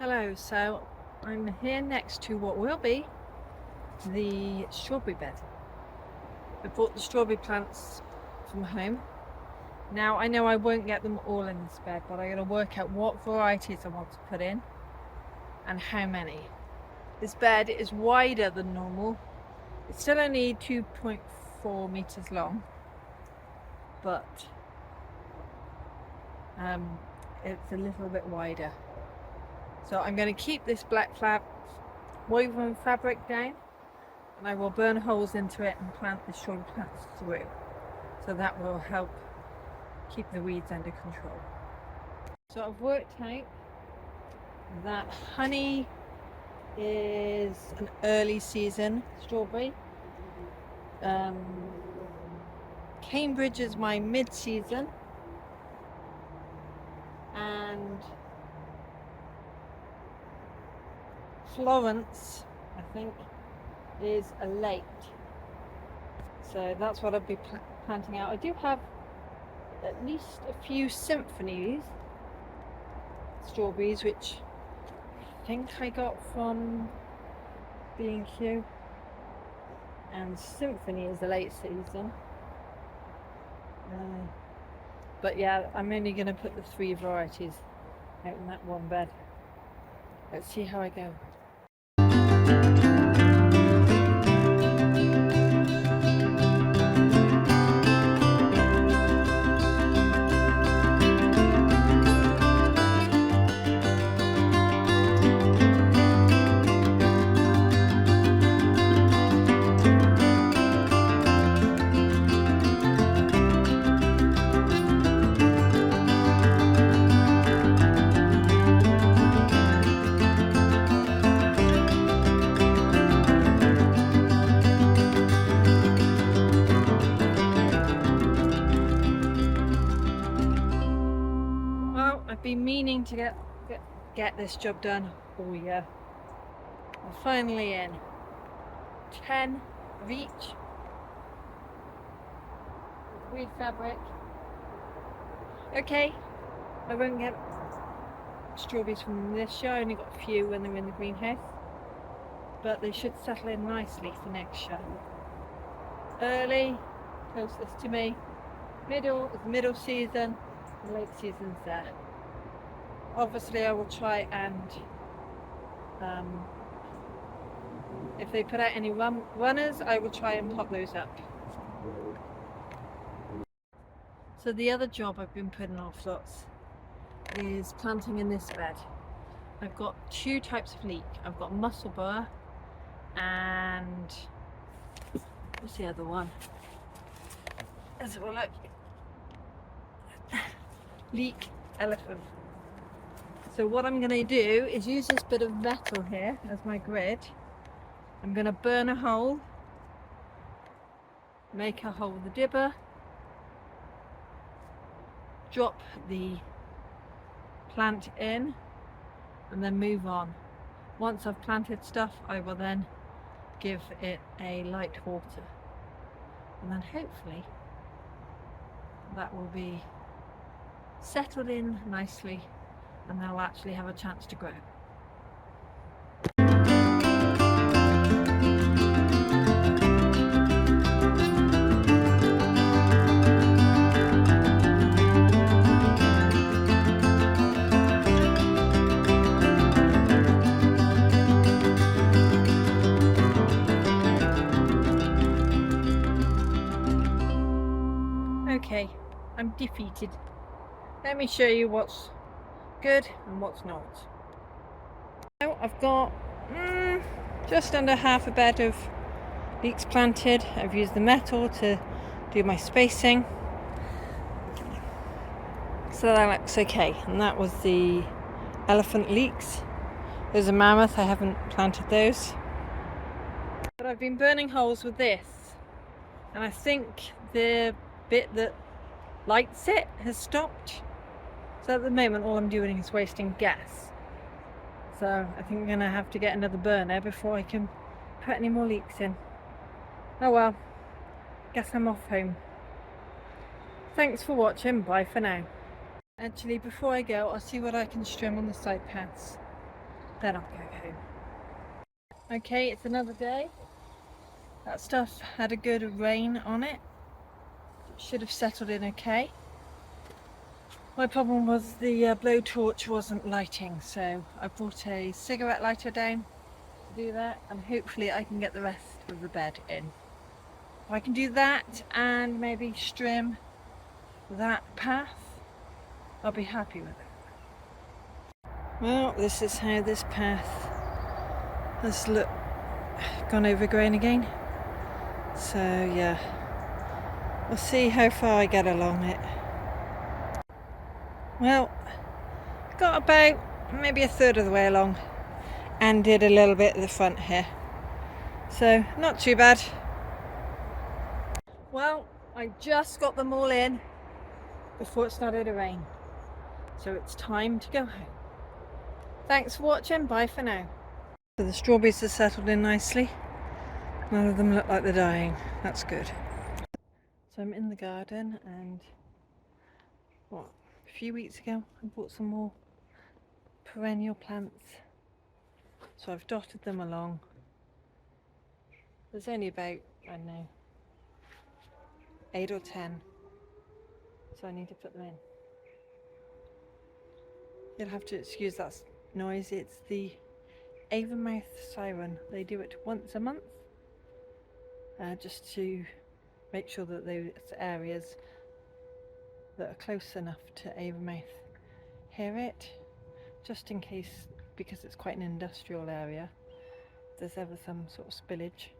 Hello, so I'm here next to what will be the strawberry bed. I bought the strawberry plants from home. Now I know I won't get them all in this bed, but I'm going to work out what varieties I want to put in and how many. This bed is wider than normal. It's still only 2.4 meters long, but it's a little bit wider. So I'm going to keep this black woven fabric down, and I will burn holes into it and plant the strawberry plants through. So that will help keep the weeds under control. So I've worked out that honey is an early season strawberry. Cambridge is my mid-season, and Florence, I think, is a late. So that's what I'll be planting out. I do have at least a few symphonies strawberries, which I think I got from B&Q, and Symphony is a late season. But yeah, I'm only going to put the 3 varieties out in that one bed. Let's see how I go. I've been meaning to get this job done all year. I'm finally in. 10 of each. Weed fabric. Okay, I won't get strawberries from this year. I only got a few when they were in the greenhouse, but they should settle in nicely for next year. Early, closest to me. Middle is middle season. The late season's there. Obviously I will try and if they put out any runners, I will try and pop those up. So the other job I've been putting off lots is planting in this bed. I've got 2 types of leek. I've got muscle burr and what's the other one? Let's have a look. Leek elephant. So what I'm going to do is use this bit of metal here as my grid. I'm going to burn a hole, make a hole with a dibber, drop the plant in, and then move on. Once I've planted stuff, I will then give it a light water, and then hopefully that will be settled in nicely and they'll actually have a chance to grow. Okay, I'm defeated. Let me show you what's good and what's not. Now I've got just under half a bed of leeks planted. I've used the metal to do my spacing, so that looks okay. And that was the elephant leeks. There's a mammoth, I haven't planted those. But I've been burning holes with this, and I think the bit that lights it has stopped. So at the moment all I'm doing is wasting gas. So I think I'm going to have to get another burner before I can put any more leeks in. Oh well, guess I'm off home. Thanks for watching, bye for now. Actually, before I go, I'll see what I can trim on the side paths. then I'll go home. Okay, it's another day. That stuff had a good rain on it. It should have settled in okay. My problem was the blowtorch wasn't lighting, so I brought a cigarette lighter down to do that, and hopefully I can get the rest of the bed in. If I can do that and maybe trim that path, I'll be happy with it. Well, this is how this path has gone over grain again. So yeah, we'll see how far I get along it. Well, got about maybe a third of the way along and did a little bit at the front here. So not too bad. Well, I just got them all in before it started to rain. So it's time to go home. Thanks for watching, bye for now. So the strawberries have settled in nicely. None of them look like they're dying, that's good. So I'm in the garden, and a few weeks ago I bought some more perennial plants. So I've dotted them along. There's only about, I don't know, 8 or 10. So I need to put them in. You'll have to excuse that noise, it's the Avonmouth siren. They do it once a month, just to make sure that those areas that are close enough to Avonmouth hear it, just in case, because it's quite an industrial area, if there's ever some sort of spillage,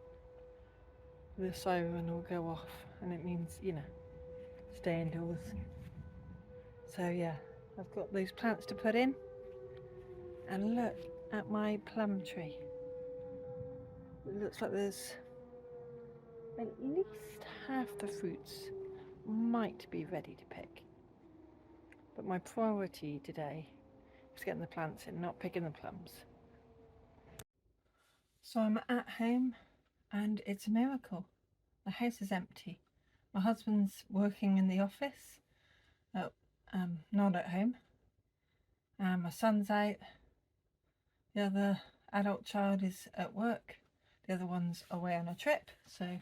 the siren will go off, and it means, you know, stay indoors. So yeah, I've got those plants to put in, and look at my plum tree. It looks like there's at least half the fruits might be ready to pick. But my priority today is getting the plants in, not picking the plums. So I'm at home and it's a miracle. The house is empty. My husband's working in the office, not at home. My son's out. The other adult child is at work. The other one's away on a trip, so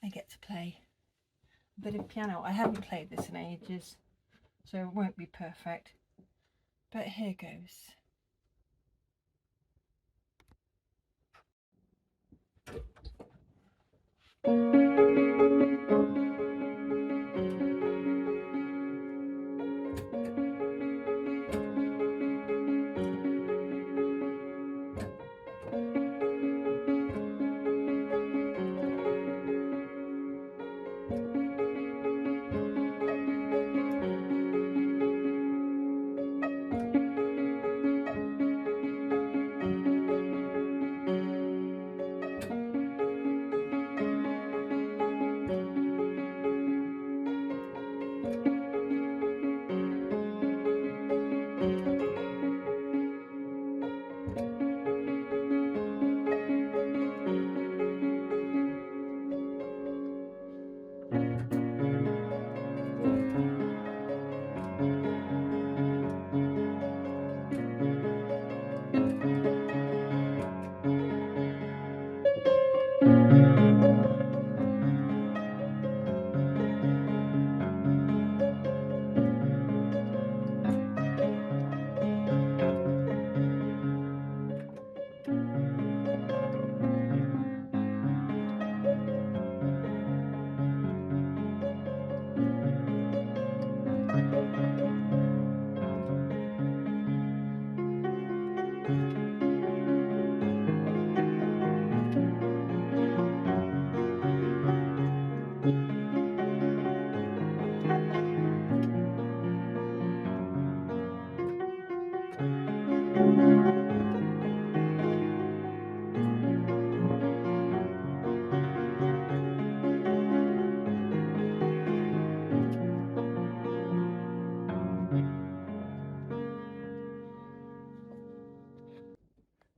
I get to play a bit of piano. I haven't played this in ages, so it won't be perfect, but here goes.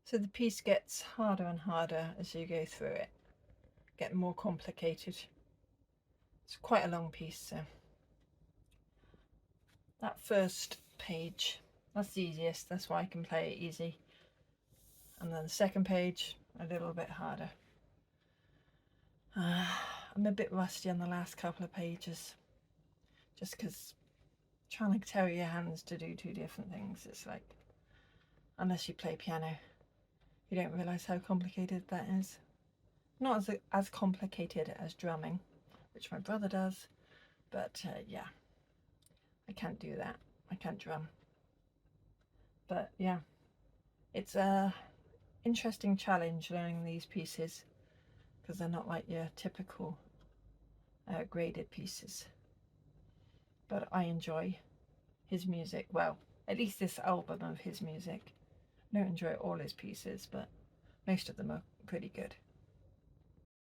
So the piece gets harder and harder as you go through it, getting more complicated. It's quite a long piece, so that first page, that's the easiest, that's why I can play it easy. and then the second page a little bit harder. I'm a bit rusty on the last couple of pages, just because trying to tell your hands to do two different things, it's like, unless you play piano, you don't realise how complicated that is. Not as complicated as drumming, which my brother does, but yeah, I can't do that. I can't drum. But yeah, it's a interesting challenge learning these pieces, because they're not like your typical graded pieces. But I enjoy his music. Well, at least this album of his music. I don't enjoy all his pieces, but most of them are pretty good.